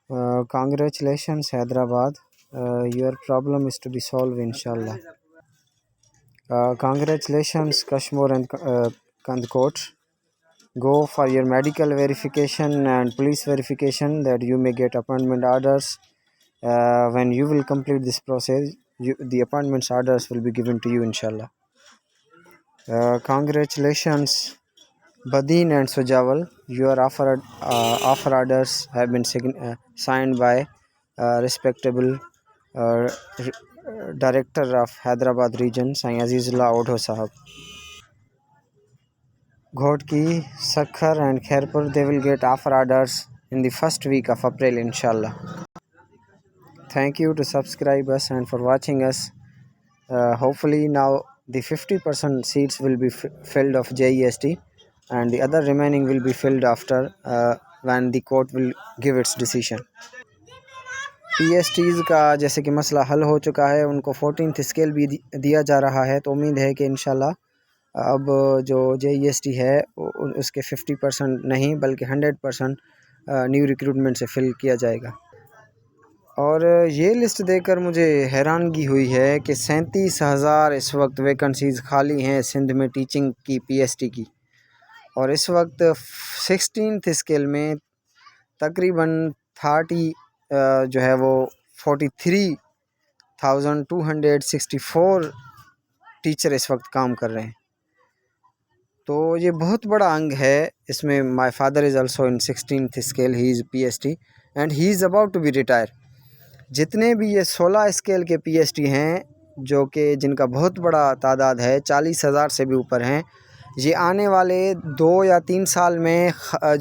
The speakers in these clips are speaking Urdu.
Congratulations, Hyderabad. Your problem is to be solved, inshallah. Congratulations, Kashmir and Kandkot. Go for your medical verification and police verification that you may get appointment orders. When you will complete this process, the appointments orders will be given to you, inshallah. Congratulations, Badin and Sujawal. Your offer orders have been signed by respectable uh, Director of Hyderabad region, Sai Azizullah Odho Sahab. Ghodki, Sakhar and Khairpur, they will get offer orders in the first week of April, inshallah. Thank you to subscribe us and for watching us. Hopefully now the 50% seats will be filled of JEST and the other remaining will be filled after when the court will give its decision. PSTs کا جیسے کہ مسئلہ حل ہو چکا ہے، ان کو 14th اسکیل بھی دیا جا رہا ہے، تو امید ہے کہ انشاءاللہ اب جو JEST ہے اس کے 50% نہیں بلکہ 100% نیو ریکروٹمنٹ سے فل کیا جائے گا۔ اور یہ لسٹ دیکھ کر مجھے حیرانگی ہوئی ہے کہ 37,000 اس وقت ویکنسیز خالی ہیں سندھ میں ٹیچنگ کی PST کی، اور اس وقت 16th اسکیل میں تقریباً 30 جو ہے وہ 43,264 ٹیچر اس وقت کام کر رہے ہیں، تو یہ بہت بڑا انگ ہے اس میں۔ My father is also in 16th scale, he is PST and he is about to be retire. جتنے بھی یہ 16 اسکیل کے PST ہیں جو کہ جن کا بہت بڑا تعداد ہے، 40,000 سے بھی اوپر ہیں، یہ آنے والے 2 یا 3 سال میں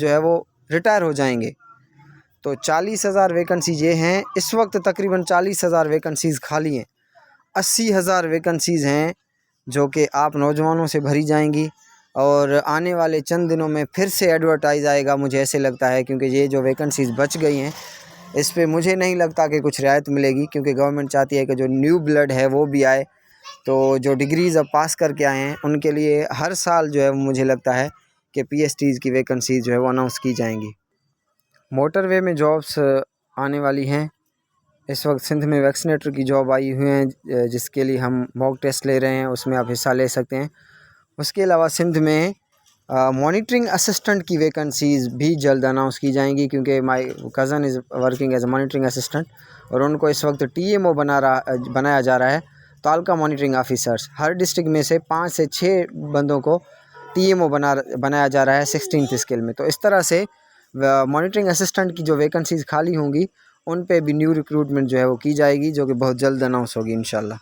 جو ہے وہ ریٹائر ہو جائیں گے۔ تو 40,000 ویکنسی یہ ہیں، اس وقت تقریباً 40,000 ویکنسیز خالی ہیں، 80,000 ویکنسیز ہیں جو کہ آپ نوجوانوں سے بھری جائیں گی، اور آنے والے چند دنوں میں پھر سے ایڈورٹائز آئے گا، مجھے ایسے لگتا ہے، کیونکہ یہ جو ویکنسیز بچ گئی ہیں اس پہ مجھے نہیں لگتا کہ کچھ رعایت ملے گی، کیونکہ گورنمنٹ چاہتی ہے کہ جو نیو بلڈ ہے وہ بھی آئے، تو جو ڈگریز اب پاس کر کے آئے ہیں ان کے لیے ہر سال جو ہے مجھے لگتا ہے کہ PSTs کی ویکنسیز جو ہے وہ اناؤنس کی جائیں گی۔ موٹر وے میں جابس آنے والی ہیں، اس وقت سندھ میں ویکسینیٹر کی جاب آئی ہوئی ہیں جس کے لیے ہم موک ٹیسٹ لے رہے ہیں، اس میں آپ حصہ لے سکتے ہیں۔ اس کے علاوہ سندھ میں مانیٹرنگ اسسٹنٹ کی ویکنسیز بھی جلد اناؤنس کی جائیں گی، کیونکہ my cousin is working as a monitoring assistant, اور ان کو اس وقت TMO بنایا جا رہا ہے، تعلقہ مانیٹرنگ آفیسرس۔ ہر ڈسٹرکٹ میں سے 5 سے 6 بندوں کو TMO بنایا جا رہا ہے 16th اسکیل میں۔ تو اس طرح سے مانیٹرنگ اسسٹنٹ کی جو ویکنسیز خالی ہوں گی ان پہ بھی نیو ریکروٹمنٹ جو ہے وہ کی جائے گی، جو کہ بہت جلد اناؤنس ہوگی انشاءاللہ۔